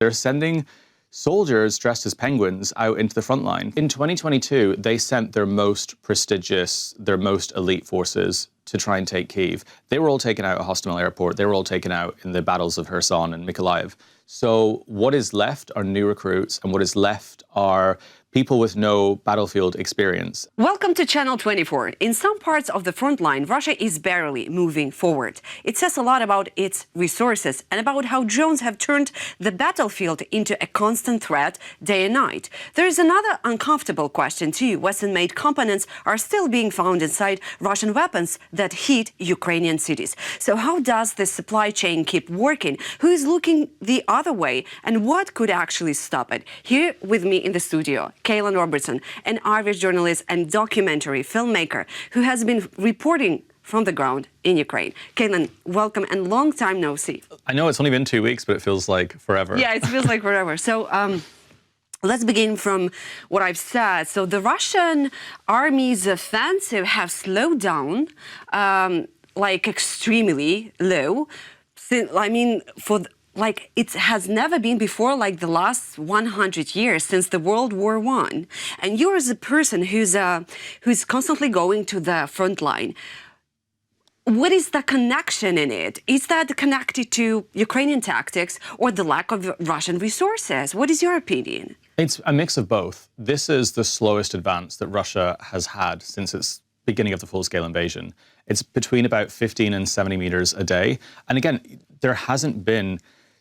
They're sending soldiers dressed as penguins out into the front line. In 2022, they sent their most prestigious, their most elite forces to try and take Kyiv. They were all taken out at Hostomel Airport. They were all taken out in the battles of Kherson and Mykolaiv. So what is left are new recruits, and what is left are people with no battlefield experience. Welcome to Channel 24. In some parts of the front line, Russia is barely moving forward. It says a lot about its resources and about how drones have turned the battlefield into a constant threat day and night. There is another uncomfortable question too. Western-made components are still being found inside Russian weapons that hit Ukrainian cities. So how does the supply chain keep working? Who is looking the other way? And what could actually stop it? Here with me in the studio, Caolan Robertson, an Irish journalist and documentary filmmaker who has been reporting from the ground in Ukraine. Caolan, welcome, and long time no see. I know it's only been 2 weeks, but it feels like forever. Yeah, it feels like forever. So let's begin from what I've said. So the Russian army's offensive have slowed down, like extremely low. I mean, like it has never been before, like the last 100 years since the World War I. And you're as a person who's constantly going to the front line. What is the connection in it? Is that connected to Ukrainian tactics or the lack of Russian resources? What is your opinion? It's a mix of both. This is the slowest advance that Russia has had since its beginning of the full-scale invasion. It's between about 15 and 70 meters a day. And again, there hasn't been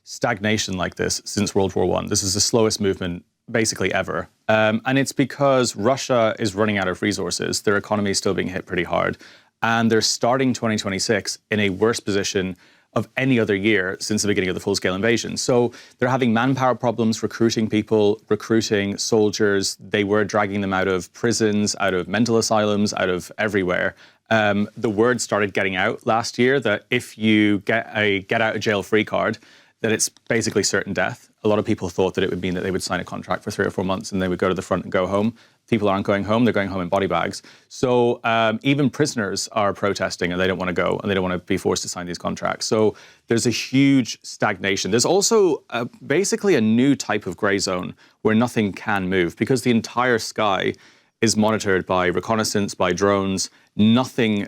stagnation like this since World War I. This is the slowest movement basically ever. And it's because Russia is running out of resources. Their economy is still being hit pretty hard. And they're starting 2026 in a worse position of any other year since the beginning of the full-scale invasion. So they're having manpower problems, recruiting people, recruiting soldiers. They were dragging them out of prisons, out of mental asylums, out of everywhere. The word started getting out last year that if you get a get-out-of-jail-free card, that it's basically certain death. A lot of people thought that it would mean that they would sign a contract for 3 or 4 months and they would go to the front and go home. People aren't going home, they're going home in body bags. So even prisoners are protesting and they don't want to go and they don't want to be forced to sign these contracts. So there's a huge stagnation. There's also basically a new type of gray zone where nothing can move because the entire sky is monitored by reconnaissance, by drones. Nothing.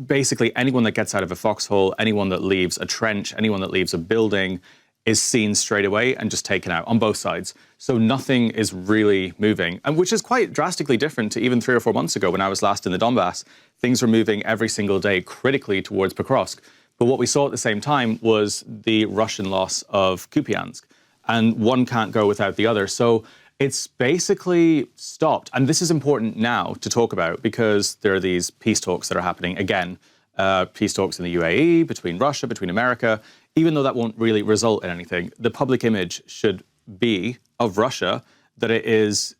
Basically, anyone that gets out of a foxhole, anyone that leaves a trench, anyone that leaves a building is seen straight away and just taken out on both sides. So nothing is really moving, and which is quite drastically different to even 3 or 4 months ago when I was last in the Donbass. Things were moving every single day critically towards Pokrovsk. But what we saw at the same time was the Russian loss of Kupiansk, and one can't go without the other. So it's basically stopped. And this is important now to talk about because there are these peace talks that are happening again. Peace talks in the UAE, between Russia, between America. Even though that won't really result in anything, the public image should be of Russia that it is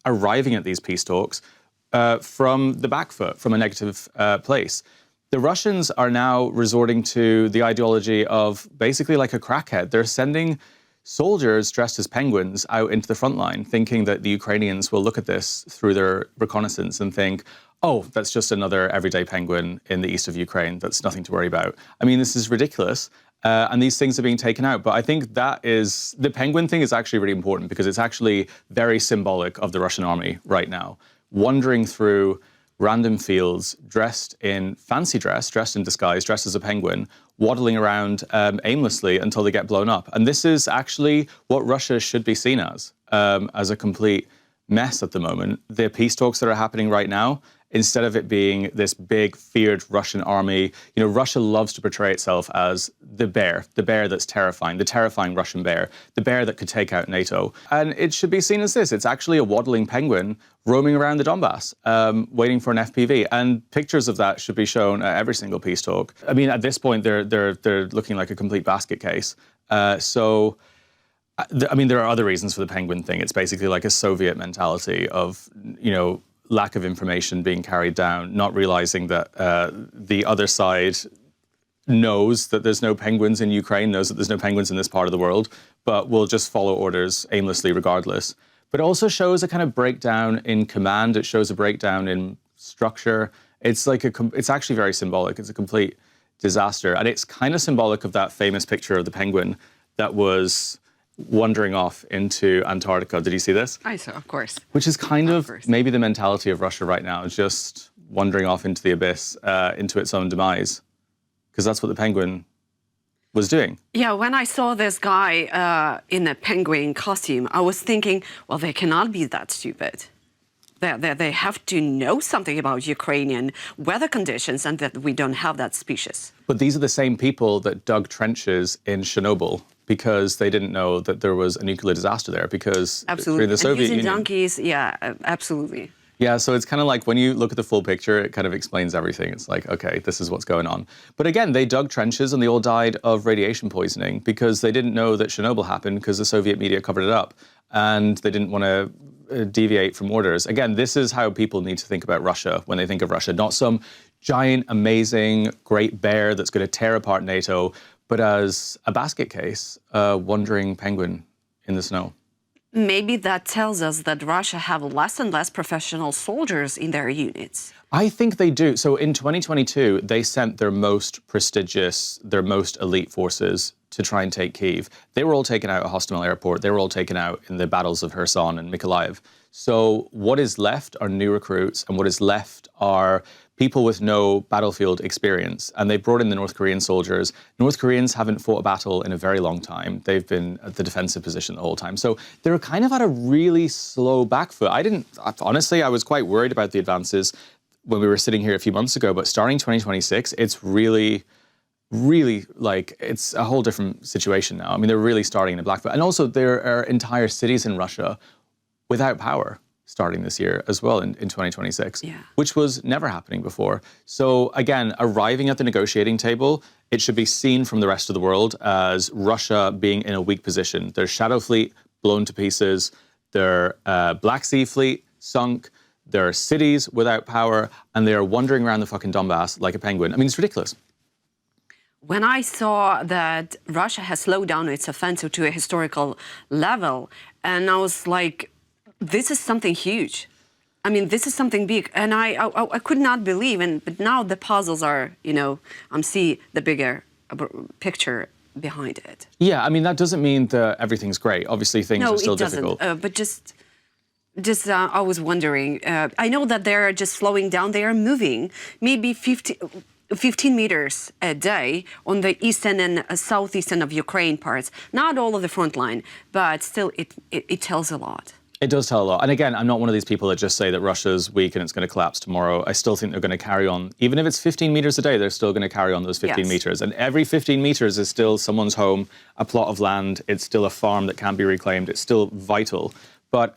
arriving at these peace talks from the back foot, from a negative place. The Russians are now resorting to the ideology of basically like a crackhead. They're sending soldiers dressed as penguins out into the front line, thinking that the Ukrainians will look at this through their reconnaissance and think, oh, that's just another everyday penguin in the east of Ukraine. That's nothing to worry about. I mean, this is ridiculous. And these things are being taken out. But I think the penguin thing is actually really important because it's actually very symbolic of the Russian army right now. Wandering through random fields, dressed in fancy dress, dressed in disguise, dressed as a penguin, waddling around aimlessly until they get blown up. And this is actually what Russia should be seen as a complete mess at the moment. The peace talks that are happening right now, instead of it being this big, feared Russian army, Russia loves to portray itself as the bear that's terrifying, the terrifying Russian bear, the bear that could take out NATO. And it should be seen as this. It's actually a waddling penguin roaming around the Donbass, waiting for an FPV. And pictures of that should be shown at every single peace talk. I mean, at this point, they're looking like a complete basket case. I mean, there are other reasons for the penguin thing. It's basically like a Soviet mentality of, lack of information being carried down, not realizing that the other side knows that there's no penguins in Ukraine, knows that there's no penguins in this part of the world, but will just follow orders aimlessly regardless. But it also shows a kind of breakdown in command. It shows a breakdown in structure. It's actually very symbolic. It's a complete disaster. And it's kind of symbolic of that famous picture of the penguin that was wandering off into Antarctica. Did you see this? I saw, of course. Which is kind of course. maybe the mentality of Russia right now, just wandering off into the abyss, into its own demise. Because that's what the penguin was doing. Yeah, when I saw this guy in a penguin costume, I was thinking, well, they cannot be that stupid. They have to know something about Ukrainian weather conditions and that we don't have that species. But these are the same people that dug trenches in Chernobyl because they didn't know that there was a nuclear disaster there because Absolutely. during the Soviet and using Union. donkeys, yeah, absolutely. Yeah, so it's kind of like when you look at the full picture, it kind of explains everything. It's like, okay, this is what's going on. But again, they dug trenches and they all died of radiation poisoning because they didn't know that Chernobyl happened because the Soviet media covered it up and they didn't want to deviate from orders. Again, this is how people need to think about Russia when they think of Russia, not some giant, amazing, great bear that's going to tear apart NATO, but as a basket case, a wandering penguin in the snow. Maybe that tells us that Russia have less and less professional soldiers in their units. I think they do. So in 2022, they sent their most prestigious, their most elite forces to try and take Kyiv. They were all taken out at Hostomel Airport. They were all taken out in the battles of Kherson and Mykolaiv. So what is left are new recruits, and what is left are people with no battlefield experience. And they brought in the North Korean soldiers. North Koreans haven't fought a battle in a very long time. They've been at the defensive position the whole time. So they're kind of at a really slow back foot. Honestly, I was quite worried about the advances when we were sitting here a few months ago, but starting 2026, it's really like, it's a whole different situation now. I mean, they're really starting in a black foot. And also there are entire cities in Russia without power starting this year as well in 2026, which was never happening before. So again, arriving at the negotiating table, it should be seen from the rest of the world as Russia being in a weak position. Their Shadow Fleet blown to pieces, their Black Sea Fleet sunk, there are cities without power, and they are wandering around the fucking Donbass like a penguin. I mean, it's ridiculous. When I saw that Russia has slowed down its offensive to a historical level, and I was like, this is something huge. I mean, this is something big. And I could not believe, but now the puzzles are, I'm seeing the bigger picture behind it. Yeah, I mean, that doesn't mean that everything's great. Obviously, things are still difficult. But just I was wondering, I know that they're just slowing down. They are moving maybe 15 meters a day on the eastern and southeastern of Ukraine parts. Not all of the front line, but still it tells a lot. It does tell a lot. And again, I'm not one of these people that just say that Russia's weak and it's going to collapse tomorrow. I still think they're going to carry on. Even if it's 15 meters a day, they're still going to carry on those 15 meters. And every 15 meters is still someone's home, a plot of land. It's still a farm that can't be reclaimed. It's still vital. But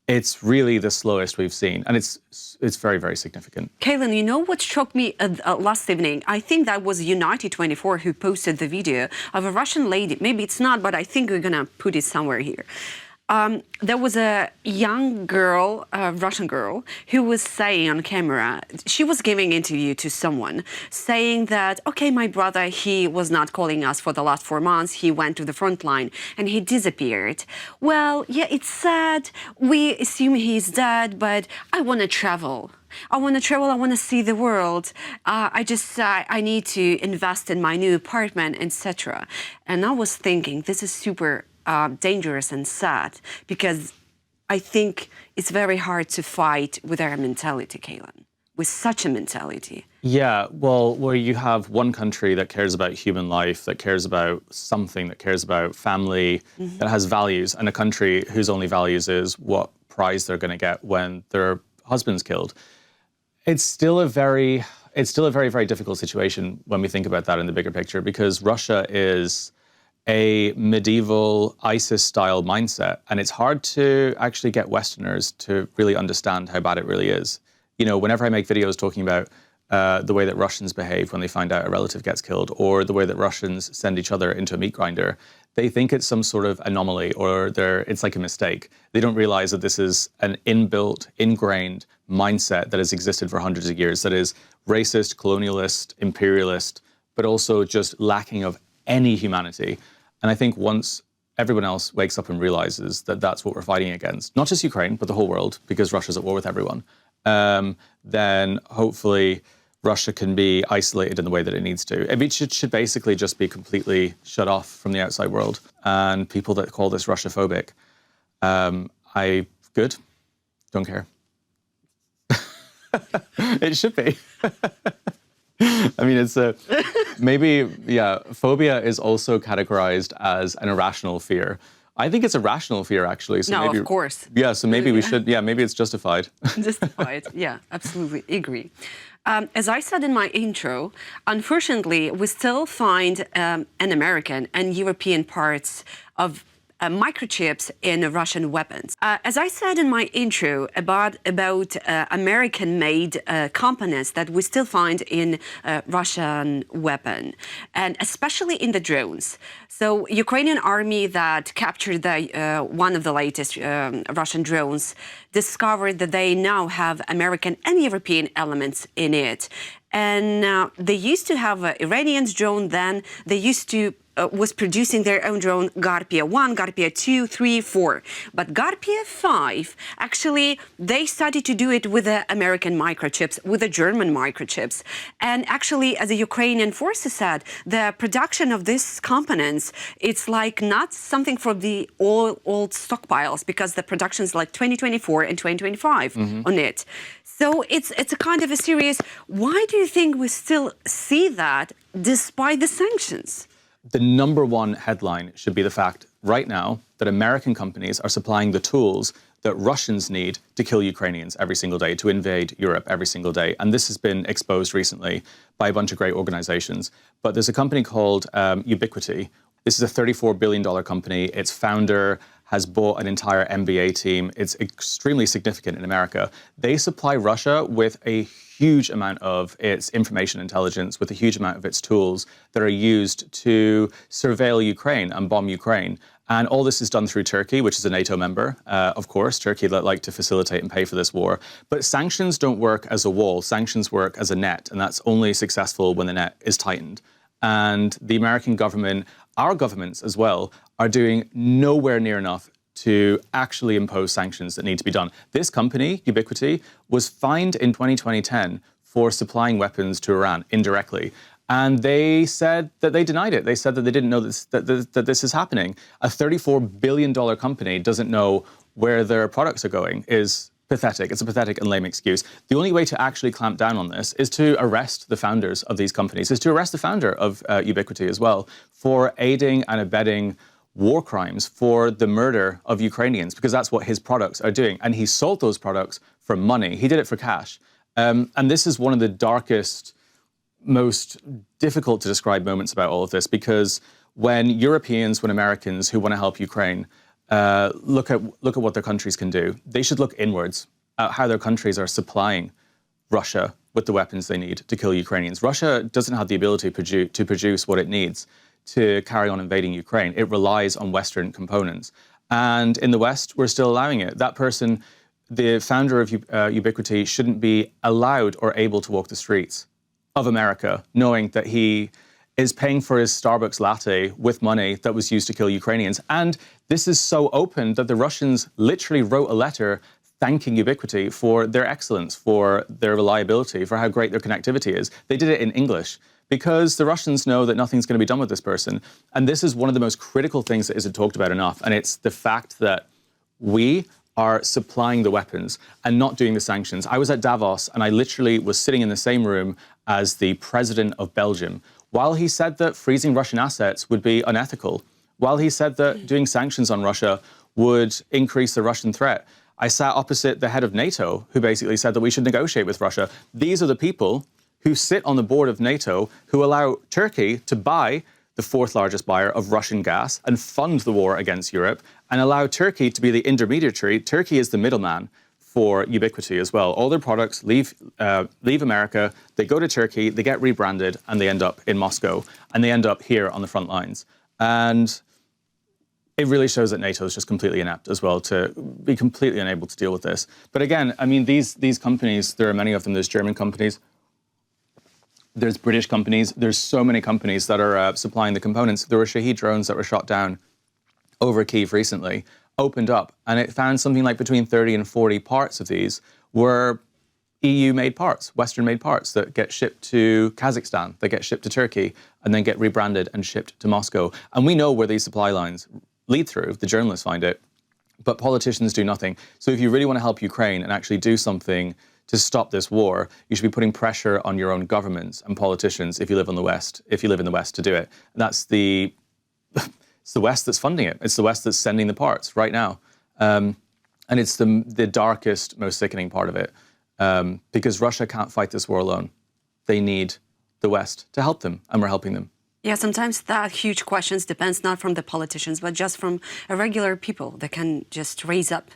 it's really the slowest we've seen. And it's very, very significant. Caolan, you know what struck me last evening? I think that was United24 who posted the video of a Russian lady. Maybe it's not, but I think we're going to put it somewhere here. There was a young girl, a Russian girl, who was saying on camera, she was giving an interview to someone, saying that, okay, my brother, he was not calling us for the last 4 months. He went to the front line and he disappeared. Well, yeah, it's sad. We assume he's dead, but I want to travel. I want to travel. I want to see the world. I need to invest in my new apartment, etc. And I was thinking, this is super dangerous and sad, because I think it's very hard to fight with our mentality, Caolan, with such a mentality. Yeah, well, where you have one country that cares about human life, that cares about something, that cares about family, that has values, and a country whose only values is what prize they're going to get when their husband's killed. It's still a very, very difficult situation when we think about that in the bigger picture, because Russia is a medieval ISIS-style mindset, and it's hard to actually get Westerners to really understand how bad it really is. You know, whenever I make videos talking about the way that Russians behave when they find out a relative gets killed, or the way that Russians send each other into a meat grinder, they think it's some sort of anomaly, or it's like a mistake. They don't realize that this is an inbuilt, ingrained mindset that has existed for hundreds of years, that is racist, colonialist, imperialist, but also just lacking of any humanity. And I think once everyone else wakes up and realizes that that's what we're fighting against, not just Ukraine, but the whole world, because Russia's at war with everyone, then hopefully Russia can be isolated in the way that it needs to. I mean, it should basically just be completely shut off from the outside world. And people that call this Russophobic, good, don't care. It should be. I mean, it's phobia is also categorized as an irrational fear. I think it's a rational fear, actually. So no, of course. Yeah, so maybe we should, maybe it's justified. Justified, yeah, absolutely, agree. As I said in my intro, unfortunately, we still find an American and European parts of microchips in Russian weapons. As I said in my intro about American-made components that we still find in Russian weapon, and especially in the drones. So Ukrainian army that captured one of the latest Russian drones discovered that they now have American and European elements in it. And they used to have an Iranian's drone, then they used to was producing their own drone, Garpia 1, Garpia 2, 3, 4. But Garpia 5, actually, they started to do it with the American microchips, with the German microchips. And actually, as the Ukrainian forces said, the production of these components, it's like not something from the old stockpiles, because the production is like 2024 and 2025 on it. So it's a kind of a serious, why do you think we still see that despite the sanctions? The number one headline should be the fact right now that American companies are supplying the tools that Russians need to kill Ukrainians every single day, to invade Europe every single day. And this has been exposed recently by a bunch of great organizations. But there's a company called Ubiquity. This is a $34 billion company. Its founder has bought an entire MBA team. It's extremely significant in America. They supply Russia with a huge amount of its information intelligence, with a huge amount of its tools that are used to surveil Ukraine and bomb Ukraine. And all this is done through Turkey, which is a NATO member, of course. Turkey that like to facilitate and pay for this war. But sanctions don't work as a wall. Sanctions work as a net, and that's only successful when the net is tightened. And the American government, our governments as well, are doing nowhere near enough to actually impose sanctions that need to be done. This company, Ubiquity, was fined in 2010 for supplying weapons to Iran indirectly. And they said that they denied it. They said that they didn't know that this is happening. A $34 billion company doesn't know where their products are going is pathetic. It's a pathetic and lame excuse. The only way to actually clamp down on this is to arrest the founders of these companies, is to arrest the founder of Ubiquity as well for aiding and abetting war crimes, for the murder of Ukrainians, because that's what his products are doing. And he sold those products for money. He did it for cash. And this is one of the darkest, most difficult to describe moments about all of this, because when Europeans, when Americans who want to help Ukraine look at what their countries can do, they should look inwards at how their countries are supplying Russia with the weapons they need to kill Ukrainians. Russia doesn't have the ability to produce what it needs to carry on invading Ukraine. It relies on Western components. And in the West, we're still allowing it. That person, the founder of Ubiquity, shouldn't be allowed or able to walk the streets of America, knowing that he is paying for his Starbucks latte with money that was used to kill Ukrainians. And this is so open that the Russians literally wrote a letter thanking Ubiquity for their excellence, for their reliability, for how great their connectivity is. They did it in English because the Russians know that nothing's going to be done with this person. And this is one of the most critical things that isn't talked about enough. And it's the fact that we are supplying the weapons and not doing the sanctions. I was at Davos and I literally was sitting in the same room as the president of Belgium, while he said that freezing Russian assets would be unethical, while he said that doing sanctions on Russia would increase the Russian threat. I sat opposite the head of NATO, who basically said that we should negotiate with Russia. These are the people who sit on the board of NATO, who allow Turkey to buy the fourth largest buyer of Russian gas and fund the war against Europe, and allow Turkey to be the intermediary. Turkey is the middleman for Ubiquity as well. All their products leave America, they go to Turkey, they get rebranded, and they end up in Moscow, and they end up here on the front lines. And it really shows that NATO is just completely inept as well, to be completely unable to deal with this. But again, I mean, these companies, there are many of them. There's German companies, there's British companies, there's so many companies that are supplying the components. There were Shahed drones that were shot down over Kyiv recently, opened up, and it found something like between 30 and 40 parts of these were EU-made parts, Western-made parts that get shipped to Kazakhstan, that get shipped to Turkey, and then get rebranded and shipped to Moscow. And we know where these supply lines lead through. The journalists find it, but politicians do nothing. So if you really want to help Ukraine and actually do something to stop this war, you should be putting pressure on your own governments and politicians if you live in the West, to do it. And that's it's the West that's funding it. It's the West that's sending the parts right now. And it's the darkest, most sickening part of it. Because Russia can't fight this war alone. They need the West to help them, and we're helping them. Yeah, sometimes that huge questions depends not from the politicians, but just from a regular people that can just raise up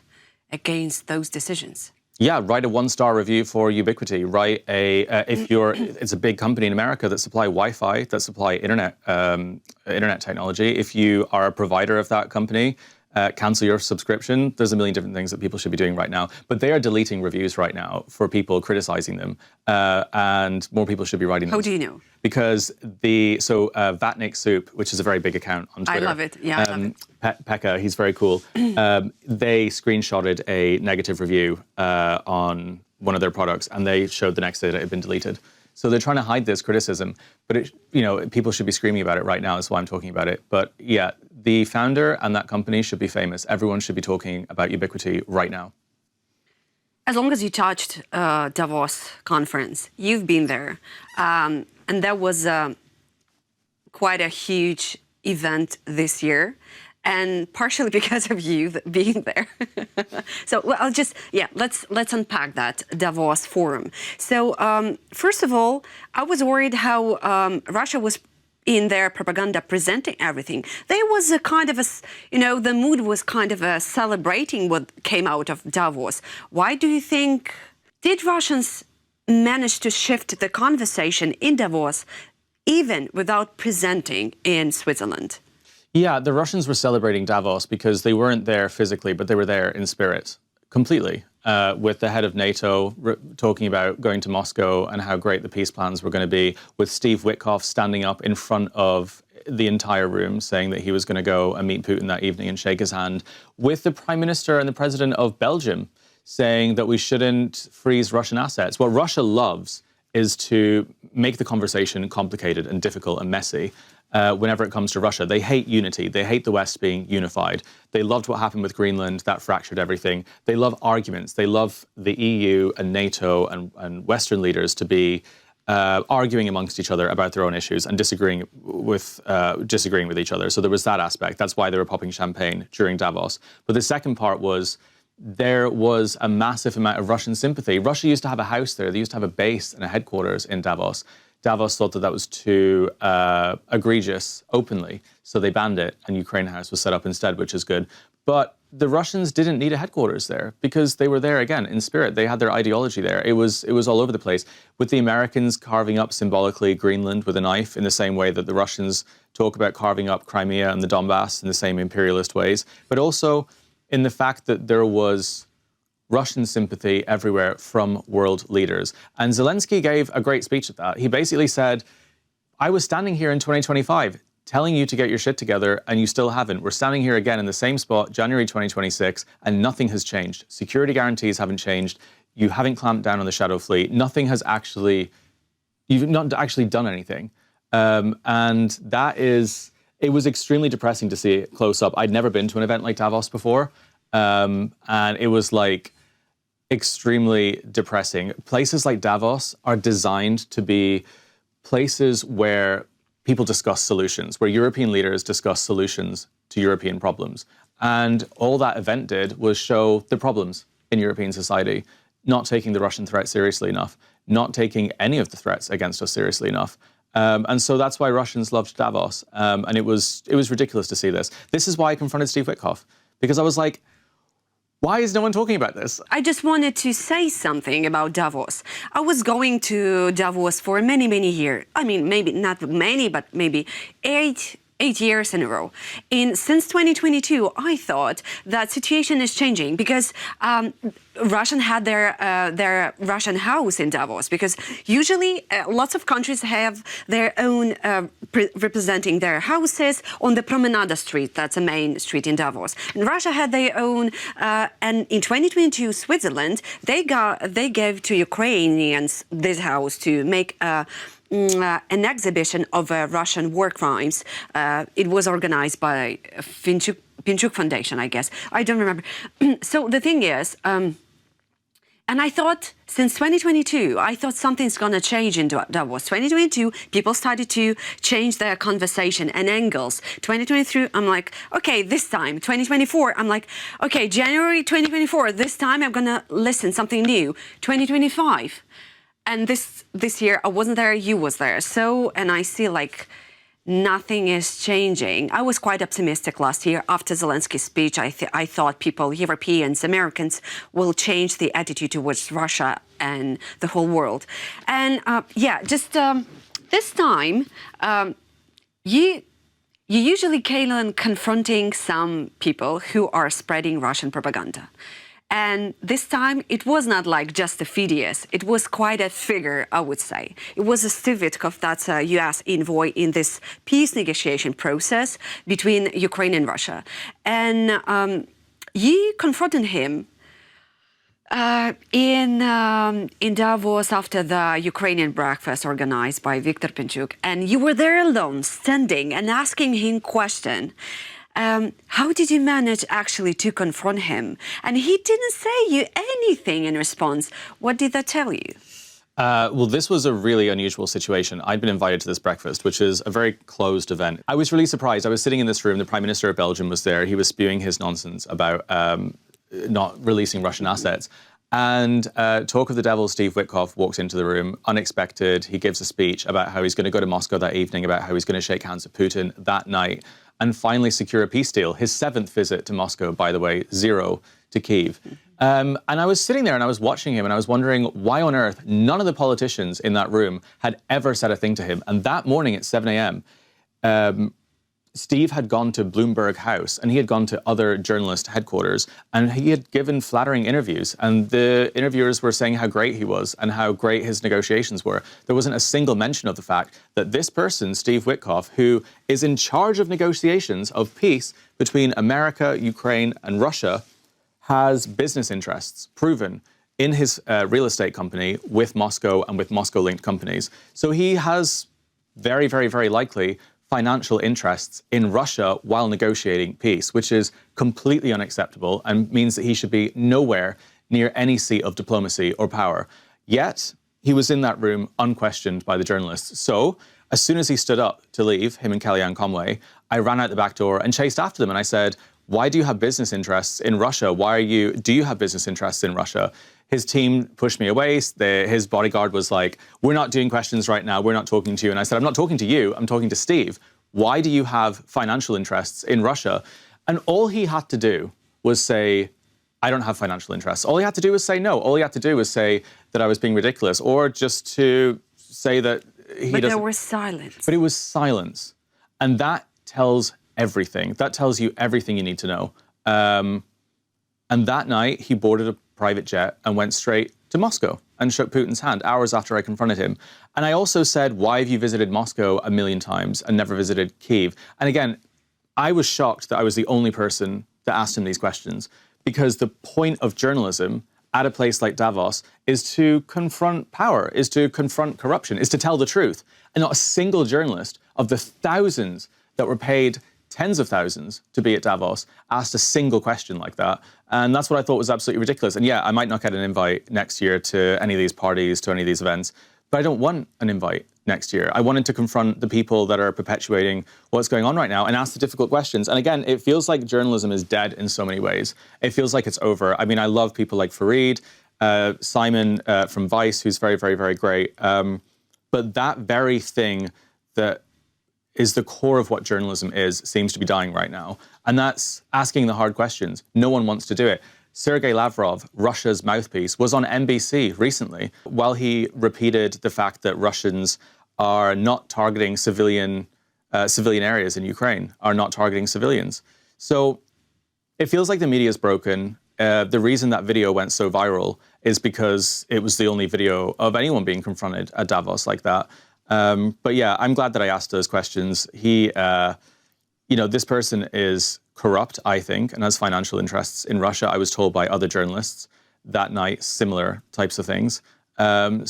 against those decisions. Yeah, write a 1-star review for Ubiquiti. Write it's a big company in America that supply Wi-Fi, that supply internet technology. If you are a provider of that company, cancel your subscription. There's a million different things that people should be doing right now. But they are deleting reviews right now for people criticizing them. And more people should be writing them. How do you know? Because Vatnik Soup, which is a very big account on Twitter. I love it. Yeah, I love it. Pekka, he's very cool. They screenshotted a negative review on one of their products, and they showed the next day that it had been deleted. So they're trying to hide this criticism, but people should be screaming about it right now. That's why I'm talking about it. But yeah, the founder and that company should be famous. Everyone should be talking about Ubiquiti right now. As long as you touched Davos conference, you've been there, and that was quite a huge event this year, and partially because of you being there. So let's unpack that Davos forum. So first of all, I was worried how Russia was in their propaganda presenting everything. There was a kind of the mood was kind of celebrating what came out of Davos. Why do you think, did Russians manage to shift the conversation in Davos even without presenting in Switzerland? Yeah, the Russians were celebrating Davos because they weren't there physically, but they were there in spirit, completely, with the head of NATO talking about going to Moscow and how great the peace plans were going to be, with Steve Witkoff standing up in front of the entire room saying that he was going to go and meet Putin that evening and shake his hand, with the Prime Minister and the President of Belgium saying that we shouldn't freeze Russian assets. What Russia loves is to make the conversation complicated and difficult and messy. Whenever it comes to Russia, they hate unity. They hate the West being unified. They loved what happened with Greenland. That fractured everything. They love arguments. They love the EU and NATO and Western leaders to be arguing amongst each other about their own issues and disagreeing with each other. So there was that aspect. That's why they were popping champagne during Davos. But the second part was there was a massive amount of Russian sympathy. Russia used to have a house there. They used to have a base and a headquarters in Davos. Davos thought that that was too egregious openly, so they banned it, and Ukraine House was set up instead, which is good. But the Russians didn't need a headquarters there because they were there again in spirit. They had their ideology there. It was all over the place. With the Americans carving up symbolically Greenland with a knife in the same way that the Russians talk about carving up Crimea and the Donbass in the same imperialist ways, but also in the fact that there was Russian sympathy everywhere from world leaders. And Zelensky gave a great speech at that. He basically said, I was standing here in 2025 telling you to get your shit together, and you still haven't. We're standing here again in the same spot, January 2026, and nothing has changed. Security guarantees haven't changed. You haven't clamped down on the shadow fleet. You've not actually done anything. And it was extremely depressing to see it close up. I'd never been to an event like Davos before. And it was extremely depressing. Places like Davos are designed to be places where people discuss solutions, where European leaders discuss solutions to European problems. And all that event did was show the problems in European society, not taking the Russian threat seriously enough, not taking any of the threats against us seriously enough. And so that's why Russians loved Davos. And it was ridiculous to see this. This is why I confronted Steve Witkoff, because I was like, why is no one talking about this? I just wanted to say something about Davos. I was going to Davos for many, many years. I mean, maybe not many, but maybe 8 8 years in a row. Since 2022, I thought that situation is changing because Russian had their Russian house in Davos, because usually lots of countries have their own representing their houses on the Promenade Street. That's a main street in Davos. And Russia had their own, and in 2022, Switzerland, they gave to Ukrainians this house to make an exhibition of Russian war crimes. It was organized by Pinchuk Foundation, I guess. I don't remember. So the thing is, and I thought, since 2022, I thought something's going to change in Davos. 2022, people started to change their conversation and angles. 2023, I'm like, okay, this time. 2024, I'm like, okay, January 2024, this time I'm going to listen something new. 2025. And this year, I wasn't there, you was there. So, and I see like nothing is changing. I was quite optimistic last year after Zelensky's speech. I thought people, Europeans, Americans, will change the attitude towards Russia and the whole world. And this time, you usually, Caolan, confronting some people who are spreading Russian propaganda. And this time, it was not like just a Phidias. It was quite a figure, I would say. It was a Steve Witkoff, that's a U.S. envoy in this peace negotiation process between Ukraine and Russia. And you confronted him in Davos after the Ukrainian breakfast organized by Viktor Pinchuk. And you were there alone, standing and asking him question. How did you manage actually to confront him? And he didn't say you anything in response. What did that tell you? Well, this was a really unusual situation. I'd been invited to this breakfast, which is a very closed event. I was really surprised. I was sitting in this room. The Prime Minister of Belgium was there. He was spewing his nonsense about not releasing Russian assets. And talk of the devil, Steve Witkoff, walks into the room, unexpected. He gives a speech about how he's going to go to Moscow that evening, about how he's going to shake hands with Putin that night, and finally secure a peace deal. His 7th visit to Moscow, by the way, 0 to Kyiv. And I was sitting there and I was watching him and I was wondering why on earth none of the politicians in that room had ever said a thing to him. And that morning at 7 a.m., Steve had gone to Bloomberg House and he had gone to other journalist headquarters and he had given flattering interviews, and the interviewers were saying how great he was and how great his negotiations were. There wasn't a single mention of the fact that this person, Steve Witkoff, who is in charge of negotiations of peace between America, Ukraine and Russia, has business interests proven in his real estate company with Moscow and with Moscow-linked companies. So he has very, very, very likely financial interests in Russia while negotiating peace, which is completely unacceptable and means that he should be nowhere near any seat of diplomacy or power. Yet, he was in that room unquestioned by the journalists. So, as soon as he stood up to leave, him and Caolan Conway, I ran out the back door and chased after them. And I said, why do you have business interests in Russia? Do you have business interests in Russia? His team pushed me away. His bodyguard was like, we're not doing questions right now. We're not talking to you. And I said, I'm not talking to you. I'm talking to Steve. Why do you have financial interests in Russia? And all he had to do was say, I don't have financial interests. All he had to do was say no. All he had to do was say that I was being ridiculous, or just to say that he doesn't. But there was silence. But it was silence. And that tells everything. That tells you everything you need to know. And that night, he boarded a private jet and went straight to Moscow and shook Putin's hand hours after I confronted him. And I also said, why have you visited Moscow a million times and never visited Kyiv? And again, I was shocked that I was the only person that asked him these questions, because the point of journalism at a place like Davos is to confront power, is to confront corruption, is to tell the truth. And not a single journalist of the thousands that were paid tens of thousands to be at Davos asked a single question like that. And that's what I thought was absolutely ridiculous. And yeah, I might not get an invite next year to any of these parties, to any of these events, but I don't want an invite next year. I wanted to confront the people that are perpetuating what's going on right now and ask the difficult questions. And again, it feels like journalism is dead in so many ways. It feels like it's over. I mean, I love people like Fareed, Simon from Vice, who's very, very, very great. But that very thing that is the core of what journalism is seems to be dying right now. And that's asking the hard questions. No one wants to do it. Sergei Lavrov, Russia's mouthpiece, was on NBC recently while he repeated the fact that Russians are not targeting civilian civilian areas in Ukraine are not targeting civilians. So it feels like the media is broken. The reason that video went so viral is because it was the only video of anyone being confronted at Davos like that. But yeah, I'm glad that I asked those questions. This person is corrupt, I think, and has financial interests in Russia. I was told by other journalists that night similar types of things. But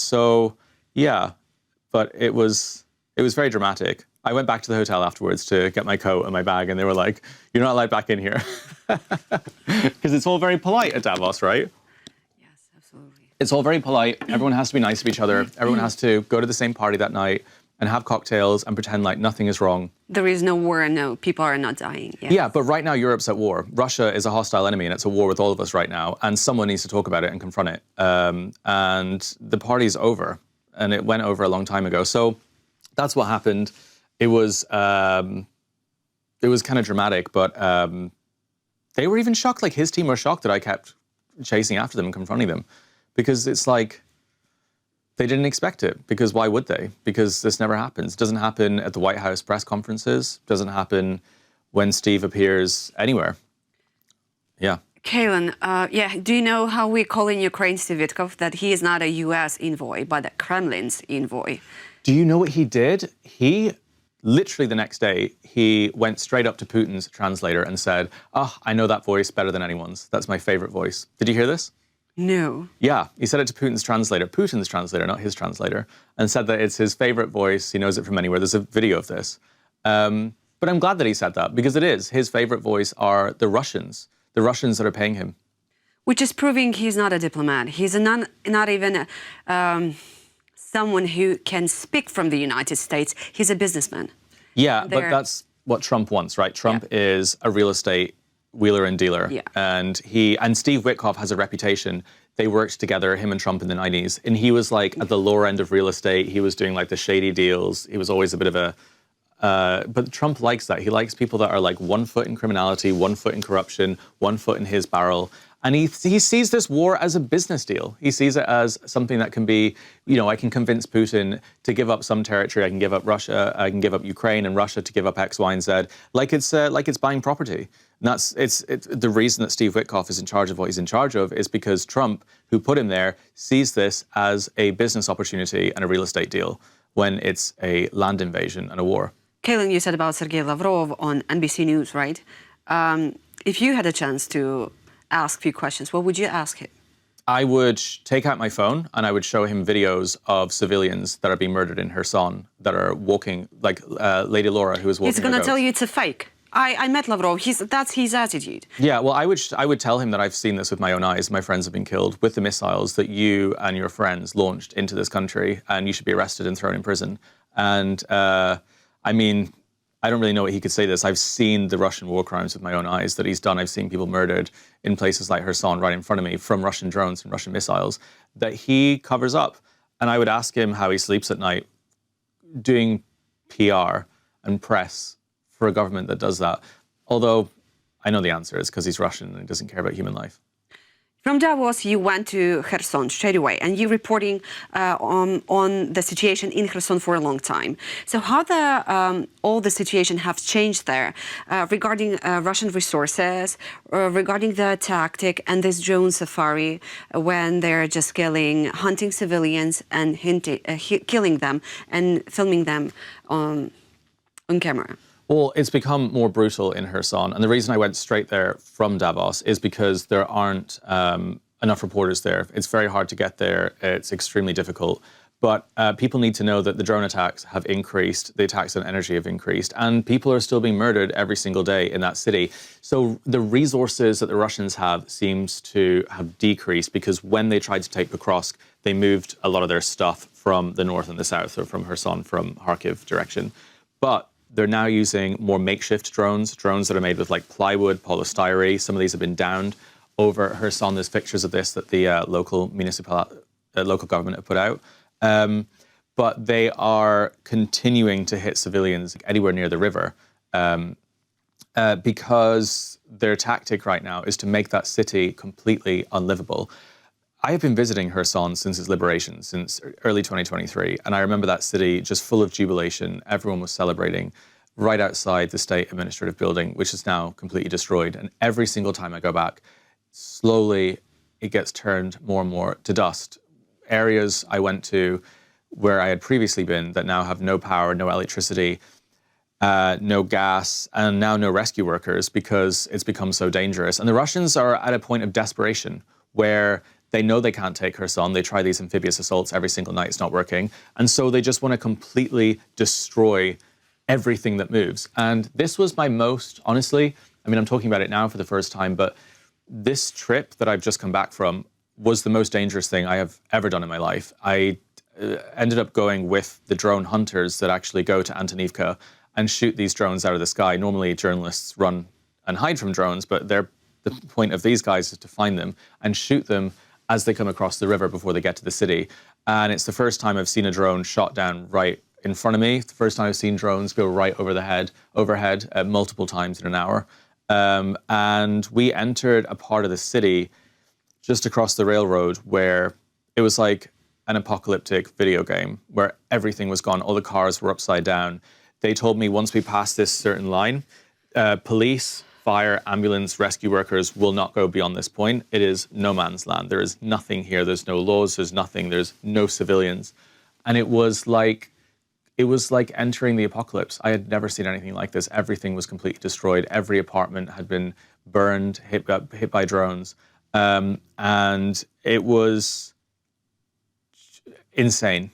it was very dramatic. I went back to the hotel afterwards to get my coat and my bag, and they were like, "You're not allowed back in here," because it's all very polite at Davos, right? Yes, absolutely. It's all very polite. Everyone has to be nice to each other. Everyone has to go to the same party that night and have cocktails and pretend like nothing is wrong. There is no war and no people are not dying. Yes. Yeah, but right now Europe's at war. Russia is a hostile enemy and it's a war with all of us right now. And someone needs to talk about it and confront it. And the party's over, and it went over a long time ago. So that's what happened. It was kind of dramatic, but they were even shocked. Like his team were shocked that I kept chasing after them and confronting them, because it's like, they didn't expect it, because why would they? Because this never happens. It doesn't happen at the White House press conferences. It doesn't happen when Steve appears anywhere. Yeah. Caolan, do you know how we call in Ukraine Steve Witkoff? That he is not a U.S. envoy, but a Kremlin's envoy. Do you know what he did? He literally the next day, he went straight up to Putin's translator and said, "Oh, I know that voice better than anyone's. That's my favorite voice." Did you hear this? No. Yeah, he said it to Putin's translator, not his translator, and said that it's his favorite voice. He knows it from anywhere. There's a video of this. But I'm glad that he said that, because it is. His favorite voice are the Russians that are paying him. Which is proving he's not a diplomat. He's not even someone who can speak from the United States. He's a businessman. Yeah, but that's what Trump wants, right? Trump is a real estate wheeler and dealer. Yeah. And Steve Witkoff has a reputation. They worked together, him and Trump, in the 90s. And he was like at the lower end of real estate. He was doing like the shady deals. He was always a bit of a, but Trump likes that. He likes people that are like 1 foot in criminality, 1 foot in corruption, 1 foot in his barrel. And he sees this war as a business deal. He sees it as something that can be, I can convince Putin to give up some territory. I can give up Russia. I can give up Ukraine, and Russia to give up X, Y, and Z. Like it's buying property. And it's the reason that Steve Witkoff is in charge of what he's in charge of is because Trump, who put him there, sees this as a business opportunity and a real estate deal when it's a land invasion and a war. Caolan, you said about Sergei Lavrov on NBC News, right? If you had a chance to ask a few questions, what would you ask him? I would take out my phone and I would show him videos of civilians that are being murdered in Kherson that are walking, like Lady Laura, who is walking. He's going to tell you it's a fake. I met Lavrov. That's his attitude. Yeah, well, I would tell him that I've seen this with my own eyes. My friends have been killed with the missiles that you and your friends launched into this country, and you should be arrested and thrown in prison. And I don't really know what he could say this. I've seen the Russian war crimes with my own eyes that he's done. I've seen people murdered in places like Kherson right in front of me from Russian drones and Russian missiles that he covers up. And I would ask him how he sleeps at night doing PR and press for a government that does that. Although I know the answer is because he's Russian and he doesn't care about human life. From Davos, you went to Kherson straight away, and you're reporting on the situation in Kherson for a long time. So how all the situation have changed there regarding Russian resources, regarding the tactic and this drone safari when they're just hunting civilians and killing them and filming them on camera? Well, it's become more brutal in Kherson. And the reason I went straight there from Davos is because there aren't enough reporters there. It's very hard to get there. It's extremely difficult. But people need to know that the drone attacks have increased, the attacks on energy have increased, and people are still being murdered every single day in that city. So the resources that the Russians have seems to have decreased because when they tried to take Pokrovsk, they moved a lot of their stuff from the north and the south, or from Kherson, from Kharkiv direction. But they're now using more makeshift drones that are made with like plywood, polystyrene. Some of these have been downed over Kherson. There's pictures of this that the local government have put out. But they are continuing to hit civilians anywhere near the river because their tactic right now is to make that city completely unlivable. I have been visiting Kherson since its liberation, since early 2023, and I remember that city just full of jubilation. Everyone was celebrating. right outside the state administrative building, which is now completely destroyed. And every single time I go back, slowly it gets turned more and more to dust. Areas I went to where I had previously been that now have no power, no electricity, no gas, and now no rescue workers because it's become so dangerous. And the Russians are at a point of desperation where they know they can't take Kherson. They try these amphibious assaults every single night. It's not working. And so they just want to completely destroy everything that moves. And this was my most, honestly, I mean, I'm talking about it now for the first time, but this trip that I've just come back from was the most dangerous thing I have ever done in my life. I ended up going with the drone hunters that actually go to Antonivka and shoot these drones out of the sky. Normally journalists run and hide from drones, but the point of these guys is to find them and shoot them as they come across the river before they get to the city. And it's the first time I've seen a drone shot down right in front of me. It's the first time I've seen drones go right overhead multiple times in an hour. And we entered a part of the city just across the railroad where it was like an apocalyptic video game where everything was gone. All the cars were upside down. They told me once we passed this certain line, police, fire, ambulance, rescue workers will not go beyond this point. It is no man's land. There is nothing here. There's no laws. There's nothing. There's no civilians. And it was like entering the apocalypse. I had never seen anything like this. Everything was completely destroyed. Every apartment had been burned, hit by drones. And it was insane.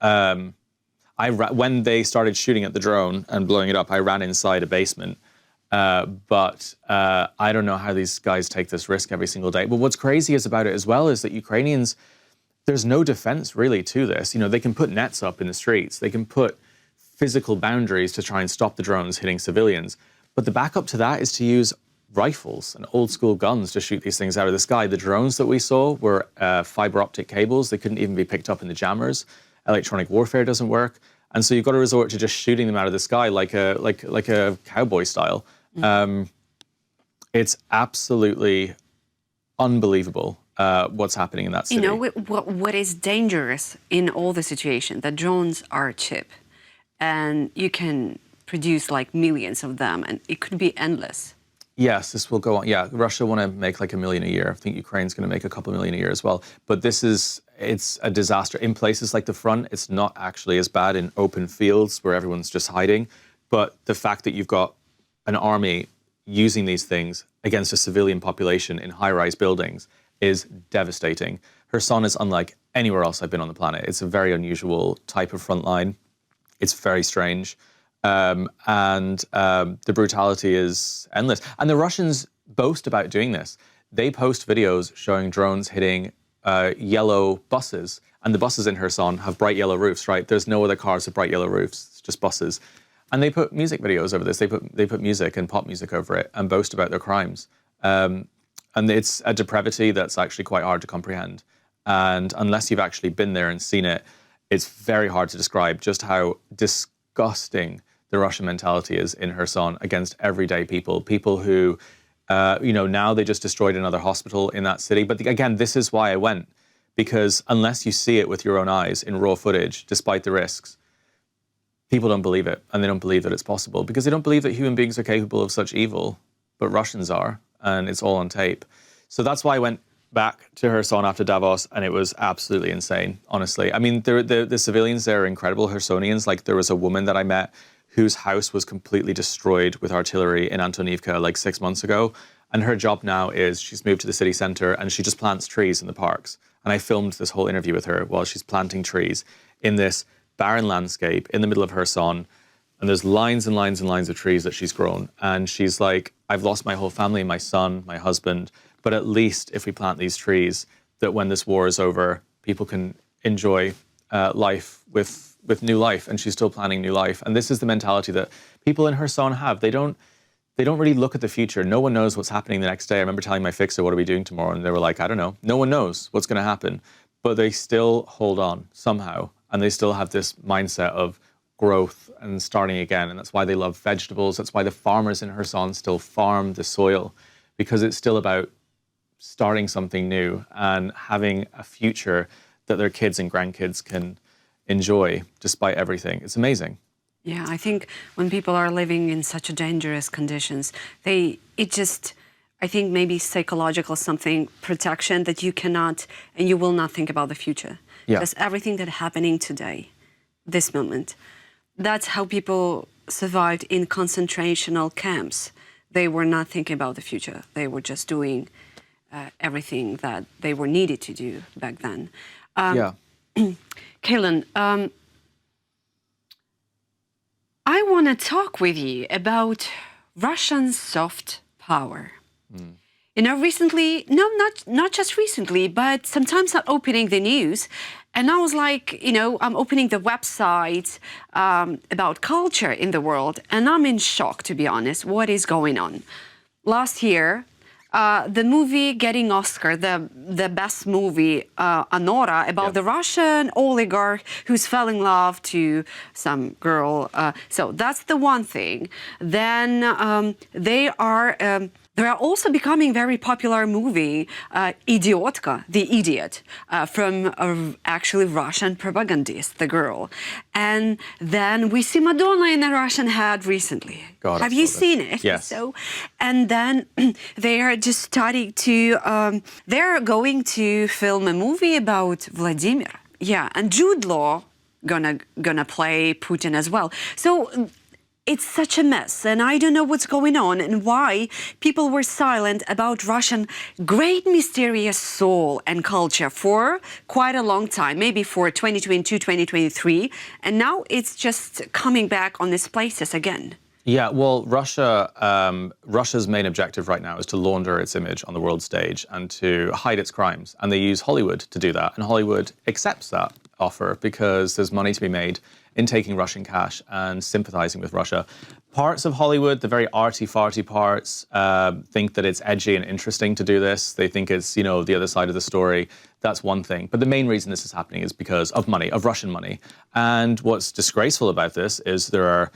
When they started shooting at the drone and blowing it up, I ran inside a basement. But I don't know how these guys take this risk every single day. But what's crazy about it as well is that Ukrainians, there's no defense really to this. You know, they can put nets up in the streets. They can put physical boundaries to try and stop the drones hitting civilians. But the backup to that is to use rifles and old school guns to shoot these things out of the sky. The drones that we saw were fiber optic cables. They couldn't even be picked up in the jammers. Electronic warfare doesn't work. And so you've got to resort to just shooting them out of the sky like a cowboy style. It's absolutely unbelievable what's happening in that city. You know, what is dangerous in all the situation, that drones are cheap and you can produce like millions of them and it could be endless. Yes, this will go on. Yeah, Russia want to make like 1 million a year. I think Ukraine's going to make a couple million a year as well. But it's a disaster. In places like the front, it's not actually as bad in open fields where everyone's just hiding. But the fact that you've got an army using these things against a civilian population in high-rise buildings is devastating. Kherson is unlike anywhere else I've been on the planet. It's a very unusual type of front line. It's very strange. The brutality is endless. And the Russians boast about doing this. They post videos showing drones hitting yellow buses. And the buses in Kherson have bright yellow roofs, right? There's no other cars with bright yellow roofs. It's just buses. And they put music videos over this. They put music and pop music over it and boast about their crimes. And it's a depravity that's actually quite hard to comprehend. And unless you've actually been there and seen it, it's very hard to describe just how disgusting the Russian mentality is in Kherson against everyday people who, now they just destroyed another hospital in that city. But again, this is why I went, because unless you see it with your own eyes in raw footage, despite the risks, people don't believe it, and they don't believe that it's possible because they don't believe that human beings are capable of such evil, but Russians are, and it's all on tape. So that's why I went back to Kherson after Davos, and it was absolutely insane, honestly. I mean, the civilians there are incredible, Khersonians. Like, there was a woman that I met whose house was completely destroyed with artillery in Antonivka like 6 months ago, and her job now is she's moved to the city center and she just plants trees in the parks. And I filmed this whole interview with her while she's planting trees in this barren landscape in the middle of Kherson, and there's lines and lines and lines of trees that she's grown. And she's like, I've lost my whole family, my son, my husband, but at least if we plant these trees, that when this war is over, people can enjoy life with new life. And she's still planning new life. And this is the mentality that people in Kherson have. They don't really look at the future. No one knows what's happening the next day. I remember telling my fixer, what are we doing tomorrow? And they were like, I don't know. No one knows what's going to happen. But they still hold on somehow. And they still have this mindset of growth and starting again. And that's why they love vegetables. That's why the farmers in Kherson still farm the soil, because it's still about starting something new and having a future that their kids and grandkids can enjoy despite everything. It's amazing. Yeah, I think when people are living in such a dangerous conditions, I think maybe psychological something, protection that you cannot, and you will not think about the future. Yeah. Just everything that happening today, this moment. That's how people survived in concentrational camps. They were not thinking about the future. They were just doing everything that they were needed to do back then. Yeah. Caolan, I want to talk with you about Russian soft power. You know, recently, no, not just recently, but sometimes I'm opening the news, and I was like, you know, I'm opening the website about culture in the world, and I'm in shock, to be honest, what is going on. Last year, the movie getting Oscar, the best movie, Anora, about the Russian oligarch who's fell in love to some girl. So that's the one thing. Then they are also becoming very popular movie, Idiotka, the idiot, from actually Russian propagandist, the girl. And then we see Madonna in a Russian hat recently. God, have you seen it? Yes. So, and then they are just starting to, they're going to film a movie about Vladimir. Yeah, and Jude Law gonna play Putin as well. So it's such a mess, and I don't know what's going on and why people were silent about Russian great mysterious soul and culture for quite a long time, maybe for 2022, 2023, and now it's just coming back on its places again. Yeah, well, Russia's main objective right now is to launder its image on the world stage and to hide its crimes. And they use Hollywood to do that. And Hollywood accepts that offer because there's money to be made in taking Russian cash and sympathizing with Russia. Parts of Hollywood, the very arty-farty parts, think that it's edgy and interesting to do this. They think it's, you know, the other side of the story. That's one thing. But the main reason this is happening is because of money, of Russian money. And what's disgraceful about this is there's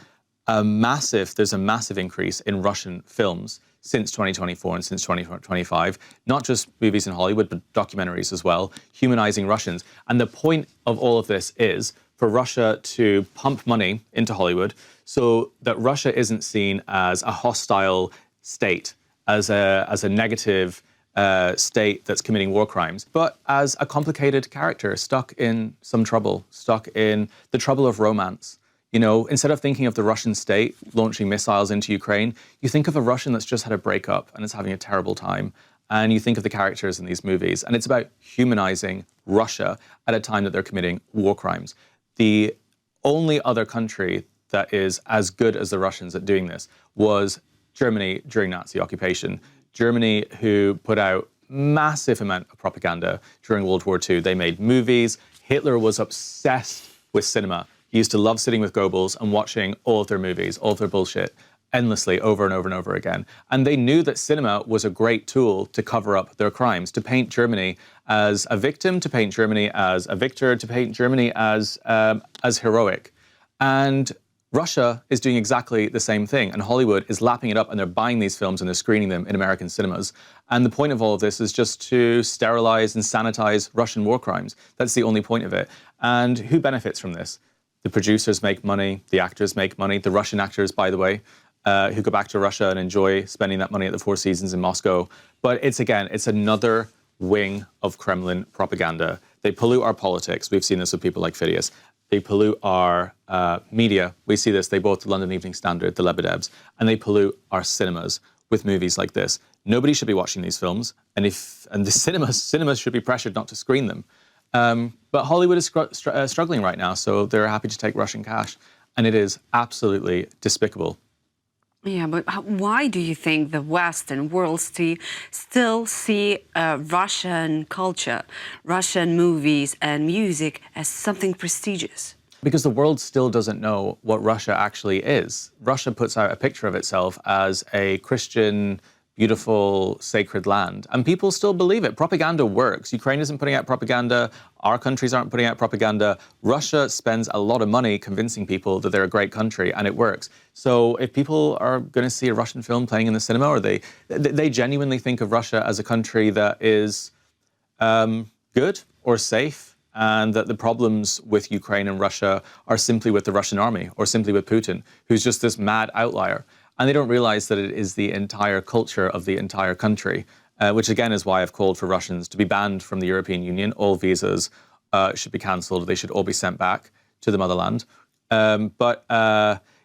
a massive increase in Russian films since 2024 and since 2025, not just movies in Hollywood, but documentaries as well, humanizing Russians. And the point of all of this is for Russia to pump money into Hollywood so that Russia isn't seen as a hostile state, as a negative state that's committing war crimes, but as a complicated character stuck in some trouble, stuck in the trouble of romance. You know, instead of thinking of the Russian state launching missiles into Ukraine, you think of a Russian that's just had a breakup and is having a terrible time. And you think of the characters in these movies. And it's about humanizing Russia at a time that they're committing war crimes. The only other country that is as good as the Russians at doing this was Germany during Nazi occupation. Germany, who put out massive amount of propaganda during World War II. They made movies. Hitler was obsessed with cinema. He used to love sitting with Goebbels and watching all of their movies, all of their bullshit, endlessly over and over and over again. And they knew that cinema was a great tool to cover up their crimes, to paint Germany as a victim, to paint Germany as a victor, to paint Germany as heroic. And Russia is doing exactly the same thing. And Hollywood is lapping it up, and they're buying these films and they're screening them in American cinemas. And the point of all of this is just to sterilize and sanitize Russian war crimes. That's the only point of it. And who benefits from this? The producers make money, the actors make money, the Russian actors, by the way, who go back to Russia and enjoy spending that money at the Four Seasons in Moscow. But it's another wing of Kremlin propaganda. They pollute our politics. We've seen this with people like Phidias. They pollute our media. We see this, they bought the London Evening Standard, the Lebedevs, and they pollute our cinemas with movies like this. Nobody should be watching these films, and the cinemas should be pressured not to screen them. But Hollywood is struggling right now, so they're happy to take Russian cash, and it is absolutely despicable. Yeah, but why do you think the Western world still see Russian culture, Russian movies and music as something prestigious? Because the world still doesn't know what Russia actually is. Russia puts out a picture of itself as a Christian, beautiful, sacred land. And people still believe it. Propaganda works. Ukraine isn't putting out propaganda. Our countries aren't putting out propaganda. Russia spends a lot of money convincing people that they're a great country, and it works. So if people are going to see a Russian film playing in the cinema, or they genuinely think of Russia as a country that is good or safe and that the problems with Ukraine and Russia are simply with the Russian army or simply with Putin, who's just this mad outlier. And they don't realize that it is the entire culture of the entire country, which again is why I've called for Russians to be banned from the European Union. All visas should be cancelled. They should all be sent back to the motherland.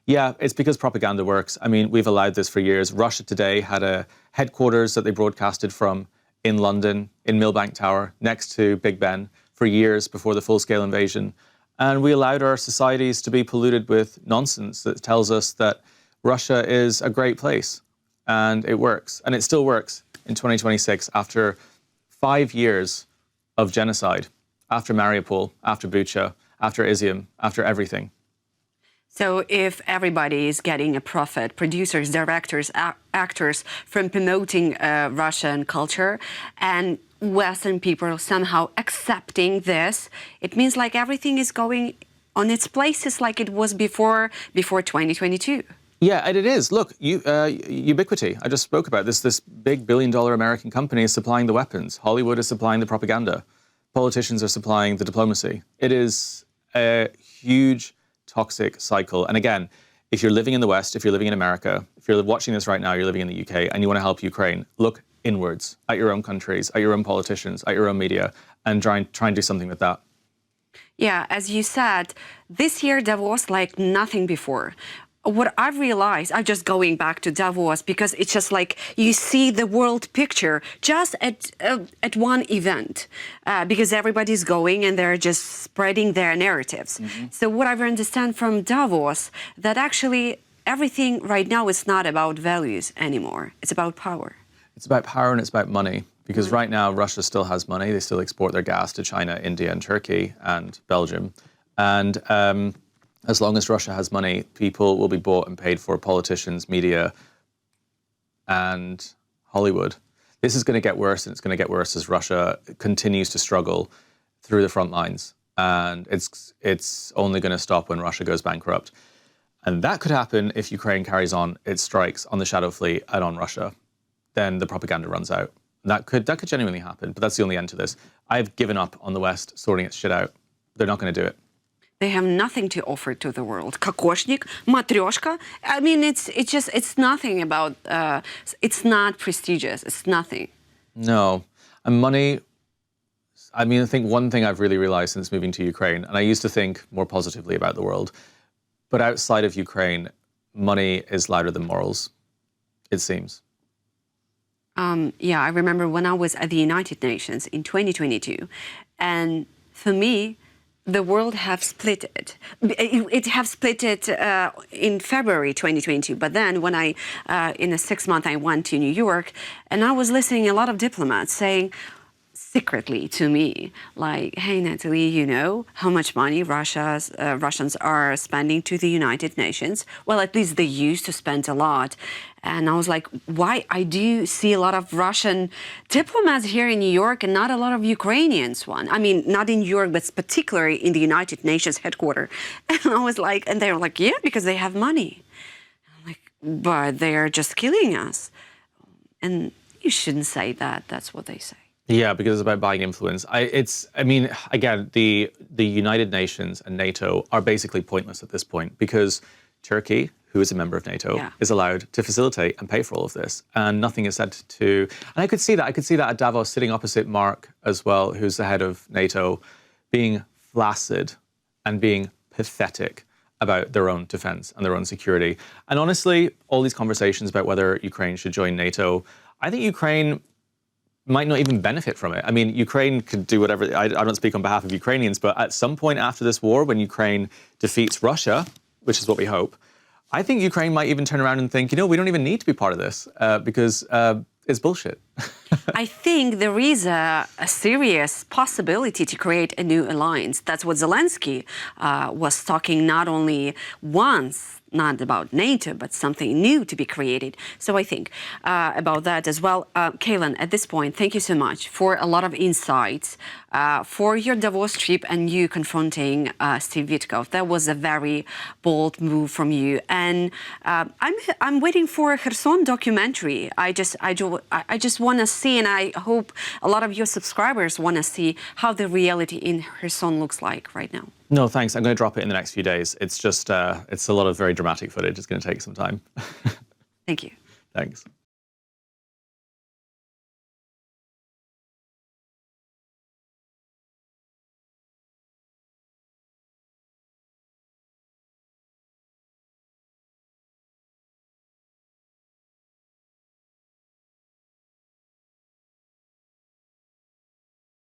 Yeah, it's because propaganda works. I mean, we've allowed this for years. Russia Today had a headquarters that they broadcasted from in London, in Millbank Tower, next to Big Ben, for years before the full-scale invasion. And we allowed our societies to be polluted with nonsense that tells us that Russia is a great place, and it works. And it still works in 2026 after 5 years of genocide, after Mariupol, after Bucha, after Izium, after everything. So if everybody is getting a profit, producers, directors, actors, from promoting Russian culture, and Western people somehow accepting this, it means like everything is going on its places like it was before 2022. Yeah, and it is. Look, ubiquity. I just spoke about this. This big billion-dollar American company is supplying the weapons. Hollywood is supplying the propaganda. Politicians are supplying the diplomacy. It is a huge toxic cycle. And again, if you're living in the West, if you're living in America, if you're watching this right now, you're living in the UK, and you want to help Ukraine, look inwards at your own countries, at your own politicians, at your own media, and try and do something with that. Yeah, as you said, this year Davos like nothing before. What I've realized, I'm just going back to Davos because it's just like you see the world picture just at one event because everybody's going and they're just spreading their narratives. Mm-hmm. So what I've understand from Davos, that actually everything right now is not about values anymore. It's about power. It's about power and it's about money. Because right now, Russia still has money. They still export their gas to China, India, and Turkey, and Belgium. And as long as Russia has money, people will be bought and paid for, politicians, media, and Hollywood. This is going to get worse, and it's going to get worse as Russia continues to struggle through the front lines. And it's only going to stop when Russia goes bankrupt. And that could happen if Ukraine carries on its strikes on the Shadow Fleet and on Russia. Then the propaganda runs out. That could genuinely happen, but that's the only end to this. I've given up on the West sorting its shit out. They're not going to do it. They have nothing to offer to the world. Kokoshnik, matryoshka. I mean, it's nothing about. It's not prestigious. It's nothing. No, and money. I mean, I think one thing I've really realized since moving to Ukraine, and I used to think more positively about the world, but outside of Ukraine, money is louder than morals. It seems. Yeah, I remember when I was at the United Nations in 2022, and for me, the world have split it. It have split it in February 2022. But then when I, in a 6 month, I went to New York, and I was listening a lot of diplomats saying secretly to me, like, hey, Nataliia, you know how much money Russians are spending to the United Nations? Well, at least they used to spend a lot. And I was like, why? I do see a lot of Russian diplomats here in New York and not a lot of Ukrainians one. I mean, not in New York, but particularly in the United Nations headquarters. And I was like, and they were like, yeah, because they have money. I'm like, but they're just killing us. And you shouldn't say that. That's what they say. Yeah, because it's about buying influence. I mean, again, the United Nations and NATO are basically pointless at this point because Turkey, who is a member of NATO, is allowed to facilitate and pay for all of this. And nothing is said to... And I could see that. I could see that at Davos, sitting opposite Mark as well, who's the head of NATO, being flaccid and being pathetic about their own defense and their own security. And honestly, all these conversations about whether Ukraine should join NATO, I think Ukraine might not even benefit from it. I mean, Ukraine could do whatever... I don't speak on behalf of Ukrainians, but at some point after this war, when Ukraine defeats Russia, which is what we hope, I think Ukraine might even turn around and think, you know, we don't even need to be part of this because it's bullshit. I think there is a serious possibility to create a new alliance. That's what Zelensky was talking not only once not about NATO, but something new to be created. So I think about that as well. Caolan, at this point, thank you so much for a lot of insights, for your Davos trip and you confronting Steve Witkoff. That was a very bold move from you. And I'm waiting for a Kherson documentary. I just want to see, and I hope a lot of your subscribers want to see how the reality in Kherson looks like right now. No, thanks. I'm going to drop it in the next few days. It's just, it's a lot of very dramatic footage. It's going to take some time. Thank you. Thanks.